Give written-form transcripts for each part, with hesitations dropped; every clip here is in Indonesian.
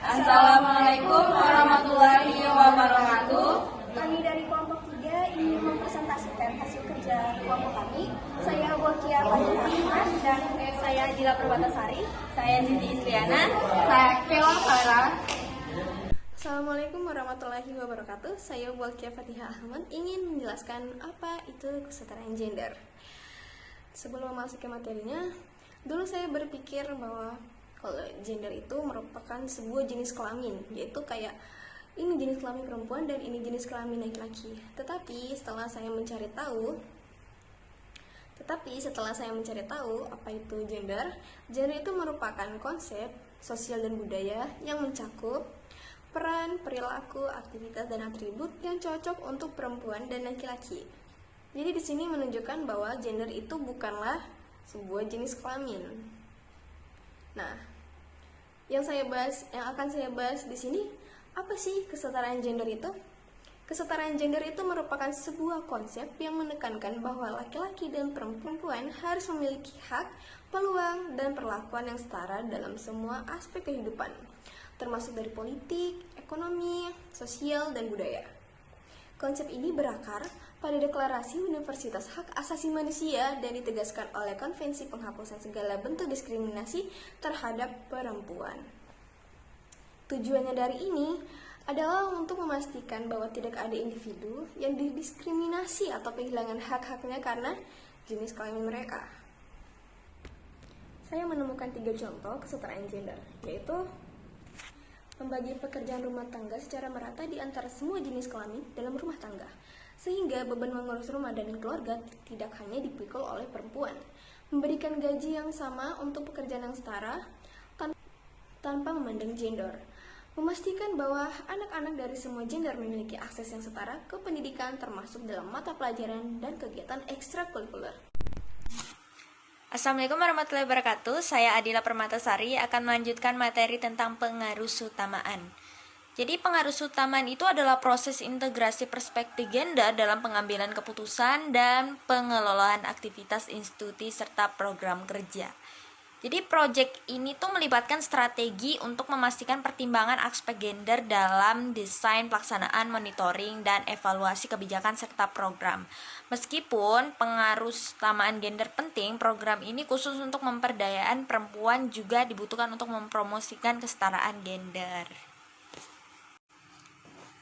Assalamualaikum warahmatullahi wabarakatuh. Kami dari kelompok 3 ingin mempresentasikan hasil kerja kelompok kami. Saya Wakia Fadila Ahmad dan saya Jila Perbatasari. Saya Siti Istriana. Saya Kewa Farah. Assalamualaikum warahmatullahi wabarakatuh. Saya Wakia Fadila Ahmad ingin menjelaskan apa itu kesetaraan gender. Sebelum masuk ke materinya, dulu saya berpikir bahwa kalau gender itu merupakan sebuah jenis kelamin, yaitu kayak ini jenis kelamin perempuan dan ini jenis kelamin laki-laki. Tetapi setelah saya mencari tahu apa itu gender itu merupakan konsep sosial dan budaya yang mencakup peran, perilaku, aktivitas dan atribut yang cocok untuk perempuan dan laki-laki. Jadi di sini menunjukkan bahwa gender itu bukanlah sebuah jenis kelamin. Nah, yang akan saya bahas di sini, apa sih kesetaraan gender itu? Kesetaraan gender itu merupakan sebuah konsep yang menekankan bahwa laki-laki dan perempuan harus memiliki hak, peluang, dan perlakuan yang setara dalam semua aspek kehidupan, termasuk dari politik, ekonomi, sosial, dan budaya. Konsep ini berakar pada Deklarasi Universalitas Hak Asasi Manusia dan ditegaskan oleh Konvensi Penghapusan Segala Bentuk Diskriminasi Terhadap Perempuan. Tujuannya dari ini adalah untuk memastikan bahwa tidak ada individu yang didiskriminasi atau kehilangan hak-haknya karena jenis kelamin mereka. Saya menemukan 3 contoh kesetaraan gender, yaitu membagi pekerjaan rumah tangga secara merata di antara semua jenis kelamin dalam rumah tangga, sehingga beban mengurus rumah dan keluarga tidak hanya dipikul oleh perempuan. Memberikan gaji yang sama untuk pekerjaan yang setara tanpa memandang gender. Memastikan bahwa anak-anak dari semua gender memiliki akses yang setara ke pendidikan termasuk dalam mata pelajaran dan kegiatan ekstrakurikuler. Assalamualaikum warahmatullahi wabarakatuh. Saya Adila Permatasari akan melanjutkan materi tentang pengarusutamaan. Jadi pengarusutamaan itu adalah proses integrasi perspektif gender dalam pengambilan keputusan dan pengelolaan aktivitas institusi serta program kerja. Jadi proyek ini tuh melibatkan strategi untuk memastikan pertimbangan aspek gender dalam desain, pelaksanaan, monitoring, dan evaluasi kebijakan serta program. Meskipun pengarusutamaan gender penting, program ini khusus untuk pemberdayaan perempuan juga dibutuhkan untuk mempromosikan kesetaraan gender.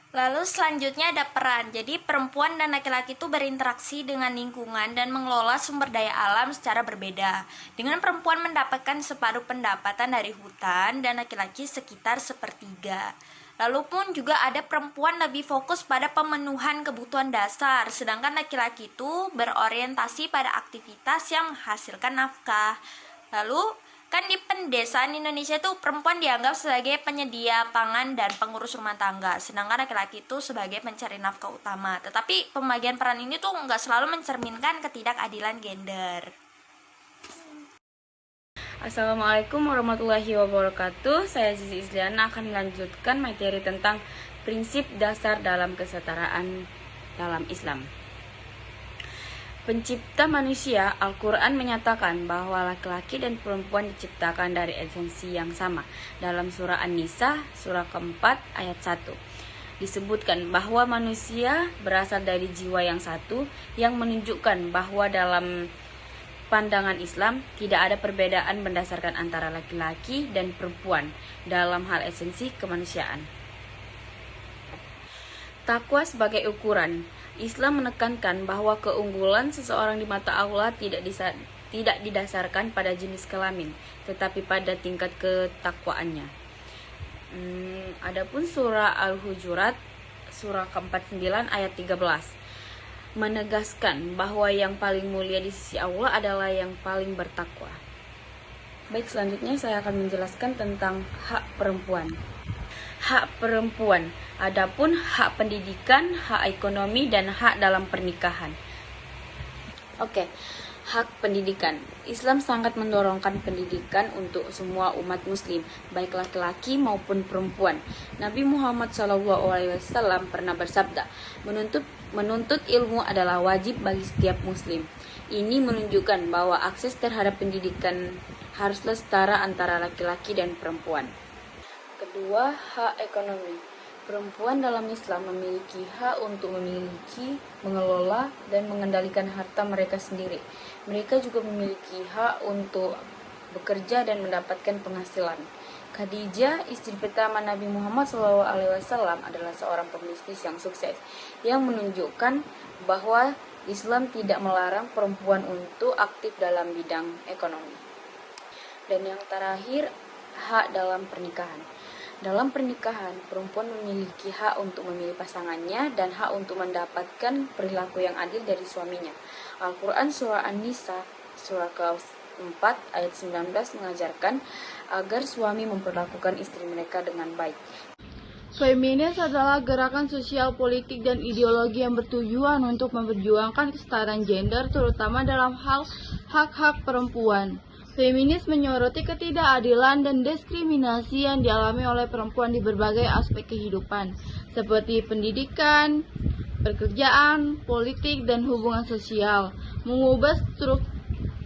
Lalu selanjutnya ada peran. Jadi perempuan dan laki-laki itu berinteraksi dengan lingkungan dan mengelola sumber daya alam secara berbeda. Dengan perempuan mendapatkan separuh pendapatan dari hutan dan laki-laki sekitar sepertiga. Lalu pun juga ada perempuan lebih fokus pada pemenuhan kebutuhan dasar, sedangkan laki-laki itu berorientasi pada aktivitas yang menghasilkan nafkah. Lalu kan di pedesaan Indonesia itu perempuan dianggap sebagai penyedia pangan dan pengurus rumah tangga, sedangkan laki-laki itu sebagai pencari nafkah utama. Tetapi pembagian peran ini tuh nggak selalu mencerminkan ketidakadilan gender. Assalamualaikum warahmatullahi wabarakatuh. Saya Siti Istriana akan melanjutkan materi tentang prinsip dasar dalam kesetaraan dalam Islam. Pencipta manusia, Al-Quran menyatakan bahwa laki-laki dan perempuan diciptakan dari esensi yang sama. Dalam surah An-Nisa, surah keempat, ayat 1. Disebutkan bahwa manusia berasal dari jiwa yang satu, yang menunjukkan bahwa dalam pandangan Islam tidak ada perbedaan berdasarkan antara laki-laki dan perempuan dalam hal esensi kemanusiaan. Takwa sebagai ukuran. Islam menekankan bahwa keunggulan seseorang di mata Allah tidak didasarkan pada jenis kelamin, tetapi pada tingkat ketakwaannya. Adapun surah Al-Hujurat, surah ke-49 ayat 13, menegaskan bahwa yang paling mulia di sisi Allah adalah yang paling bertakwa. Baik, selanjutnya saya akan menjelaskan tentang hak perempuan. Hak perempuan, adapun hak pendidikan, hak ekonomi, dan hak dalam pernikahan. Oke, hak pendidikan. Islam sangat mendorongkan pendidikan untuk semua umat muslim, baik laki-laki maupun perempuan. Nabi Muhammad SAW pernah bersabda, menuntut ilmu adalah wajib bagi setiap muslim. Ini menunjukkan bahwa akses terhadap pendidikan haruslah setara antara laki-laki dan perempuan. 2. Hak ekonomi. Perempuan dalam Islam memiliki hak untuk memiliki, mengelola, dan mengendalikan harta mereka sendiri. Mereka juga memiliki hak untuk bekerja dan mendapatkan penghasilan. Khadijah, istri pertama Nabi Muhammad SAW, adalah seorang pebisnis yang sukses, yang menunjukkan bahwa Islam tidak melarang perempuan untuk aktif dalam bidang ekonomi. Dan yang terakhir, hak dalam pernikahan. Dalam pernikahan, perempuan memiliki hak untuk memilih pasangannya dan hak untuk mendapatkan perilaku yang adil dari suaminya. Al-Quran Surah An-Nisa, surah ke-4 ayat 19 mengajarkan agar suami memperlakukan istri mereka dengan baik. Feminis adalah gerakan sosial, politik, dan ideologi yang bertujuan untuk memperjuangkan kesetaraan gender, terutama dalam hal hak-hak perempuan. Feminis menyoroti ketidakadilan dan diskriminasi yang dialami oleh perempuan di berbagai aspek kehidupan, seperti pendidikan, pekerjaan, politik, dan hubungan sosial.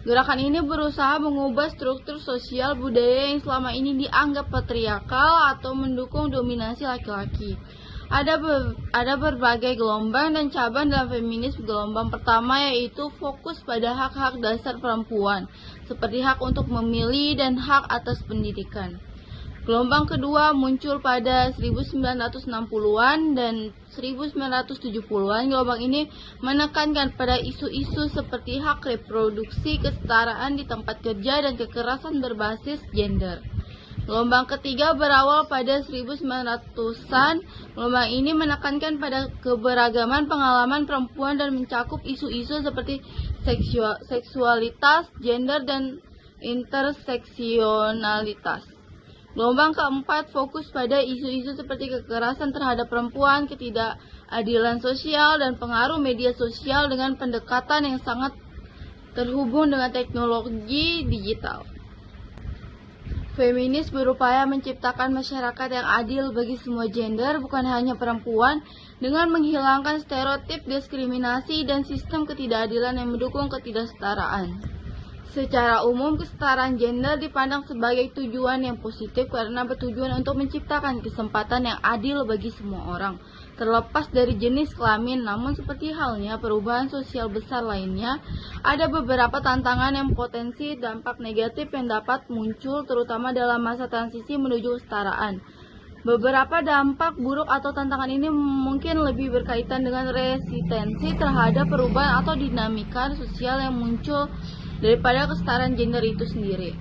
Gerakan ini berusaha mengubah struktur sosial budaya yang selama ini dianggap patriarkal atau mendukung dominasi laki-laki. Ada berbagai gelombang dan cabang dalam feminis. Gelombang pertama yaitu fokus pada hak-hak dasar perempuan, seperti hak untuk memilih dan hak atas pendidikan. Gelombang kedua muncul pada 1960-an dan 1970-an. Gelombang ini menekankan pada isu-isu seperti hak reproduksi, kesetaraan di tempat kerja, dan kekerasan berbasis gender. Gelombang ketiga berawal pada 1900-an. Gelombang ini menekankan pada keberagaman pengalaman perempuan dan mencakup isu-isu seperti seksualitas, gender, dan interseksionalitas. Gelombang keempat fokus pada isu-isu seperti kekerasan terhadap perempuan, ketidakadilan sosial, dan pengaruh media sosial dengan pendekatan yang sangat terhubung dengan teknologi digital. Feminis berupaya menciptakan masyarakat yang adil bagi semua gender, bukan hanya perempuan, dengan menghilangkan stereotip, diskriminasi, dan sistem ketidakadilan yang mendukung ketidaksetaraan. Secara umum, kesetaraan gender dipandang sebagai tujuan yang positif karena bertujuan untuk menciptakan kesempatan yang adil bagi semua orang, terlepas dari jenis kelamin. Namun seperti halnya perubahan sosial besar lainnya, ada beberapa tantangan yang potensi dampak negatif yang dapat muncul, terutama dalam masa transisi menuju kesetaraan. Beberapa dampak buruk atau tantangan ini mungkin lebih berkaitan dengan resistensi terhadap perubahan atau dinamika sosial yang muncul daripada kesetaraan gender itu sendiri.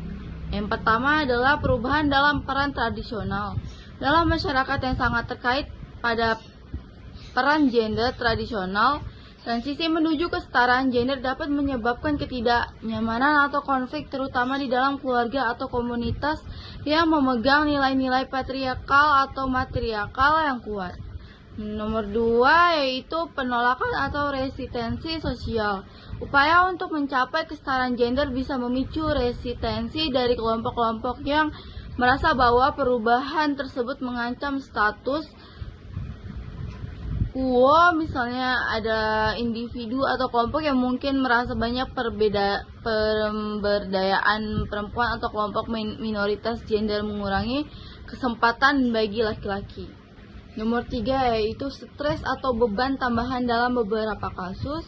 Yang pertama adalah perubahan dalam peran tradisional. Dalam masyarakat yang sangat terkait pada peran gender tradisional, transisi menuju kesetaraan gender dapat menyebabkan ketidaknyamanan atau konflik, terutama di dalam keluarga atau komunitas yang memegang nilai-nilai patriarkal atau matriarkal yang kuat. Nomor 2 yaitu penolakan atau resistensi sosial. Upaya untuk mencapai kesetaraan gender bisa memicu resistensi dari kelompok-kelompok yang merasa bahwa perubahan tersebut mengancam status quo. Misalnya ada individu atau kelompok yang mungkin merasa banyak pemberdayaan perempuan atau kelompok minoritas gender mengurangi kesempatan bagi laki-laki. Nomor 3 yaitu stres atau beban tambahan. Dalam beberapa kasus,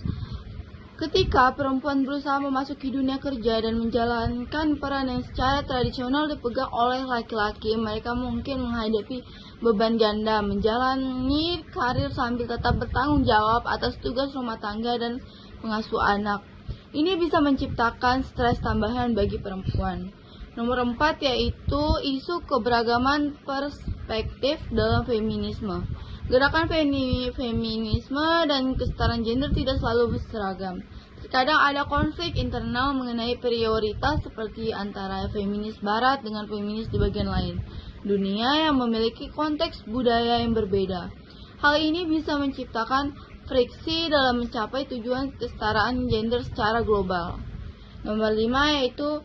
ketika perempuan berusaha memasuki dunia kerja dan menjalankan peran yang secara tradisional dipegang oleh laki-laki, mereka mungkin menghadapi beban ganda, menjalani karir sambil tetap bertanggung jawab atas tugas rumah tangga dan pengasuh anak. Ini bisa menciptakan stres tambahan bagi perempuan. Nomor 4 yaitu isu keberagaman perspektif dalam feminisme. Gerakan feminisme dan kesetaraan gender tidak selalu seragam. Terkadang ada konflik internal mengenai prioritas, seperti antara feminis barat dengan feminis di bagian lain dunia yang memiliki konteks budaya yang berbeda. Hal ini bisa menciptakan friksi dalam mencapai tujuan kesetaraan gender secara global. Nomor 5 yaitu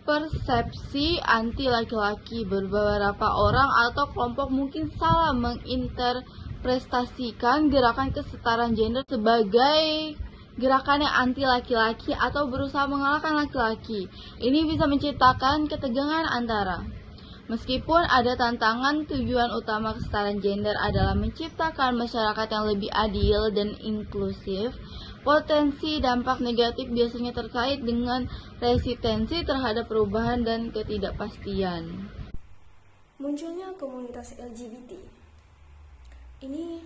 persepsi anti laki-laki. Beberapa orang atau kelompok mungkin salah menginterpretasikan gerakan kesetaraan gender sebagai gerakan yang anti laki-laki atau berusaha mengalahkan laki-laki. Ini bisa menciptakan ketegangan antara Meskipun ada tantangan, tujuan utama kesetaraan gender adalah menciptakan masyarakat yang lebih adil dan inklusif. Potensi dampak negatif biasanya terkait dengan resistensi terhadap perubahan dan ketidakpastian. Munculnya komunitas LGBT ini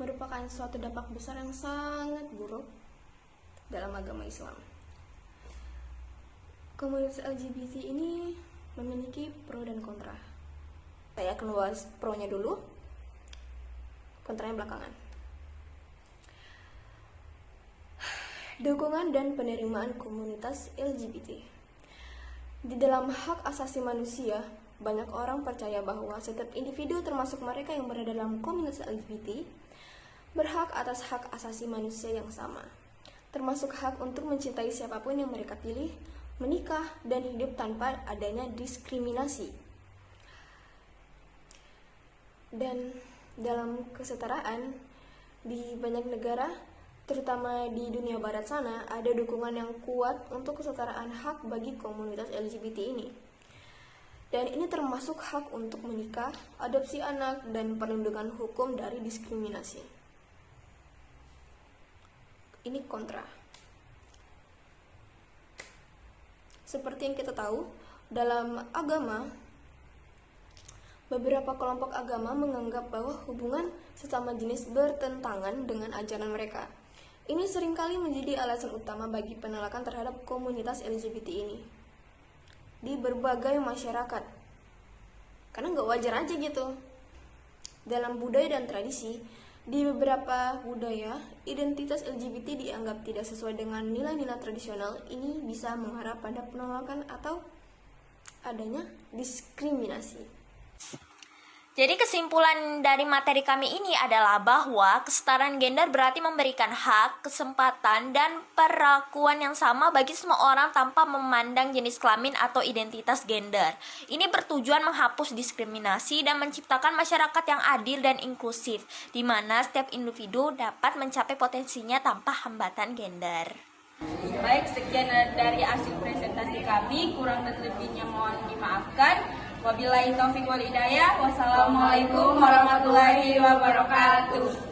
merupakan suatu dampak besar yang sangat buruk dalam agama Islam. Komunitas LGBT ini memiliki pro dan kontra. Saya akan bahas pro-nya dulu, kontranya belakangan. Dukungan dan penerimaan komunitas LGBT. Di dalam hak asasi manusia, banyak orang percaya bahwa setiap individu termasuk mereka yang berada dalam komunitas LGBT berhak atas hak asasi manusia yang sama, termasuk hak untuk mencintai siapapun yang mereka pilih, menikah, dan hidup tanpa adanya diskriminasi. Dan dalam kesetaraan, di banyak negara, terutama di dunia barat sana, ada dukungan yang kuat untuk kesetaraan hak bagi komunitas LGBT ini. Dan ini termasuk hak untuk menikah, adopsi anak, dan perlindungan hukum dari diskriminasi. Ini kontra. Seperti yang kita tahu, dalam agama, beberapa kelompok agama menganggap bahwa hubungan sesama jenis bertentangan dengan ajaran mereka. Ini seringkali menjadi alasan utama bagi penolakan terhadap komunitas LGBT ini di berbagai masyarakat. Karena nggak wajar aja gitu. Dalam budaya dan tradisi, di beberapa budaya, identitas LGBT dianggap tidak sesuai dengan nilai-nilai tradisional. Ini bisa mengarah pada penolakan atau adanya diskriminasi. Jadi kesimpulan dari materi kami ini adalah bahwa kesetaraan gender berarti memberikan hak, kesempatan, dan perlakuan yang sama bagi semua orang tanpa memandang jenis kelamin atau identitas gender. Ini bertujuan menghapus diskriminasi dan menciptakan masyarakat yang adil dan inklusif, di mana setiap individu dapat mencapai potensinya tanpa hambatan gender. Baik, sekian dari hasil presentasi kami. Kurang dan lebihnya mohon dimaafkan. Wabillahi taufiq wal hidayah. Wassalamualaikum warahmatullahi wabarakatuh.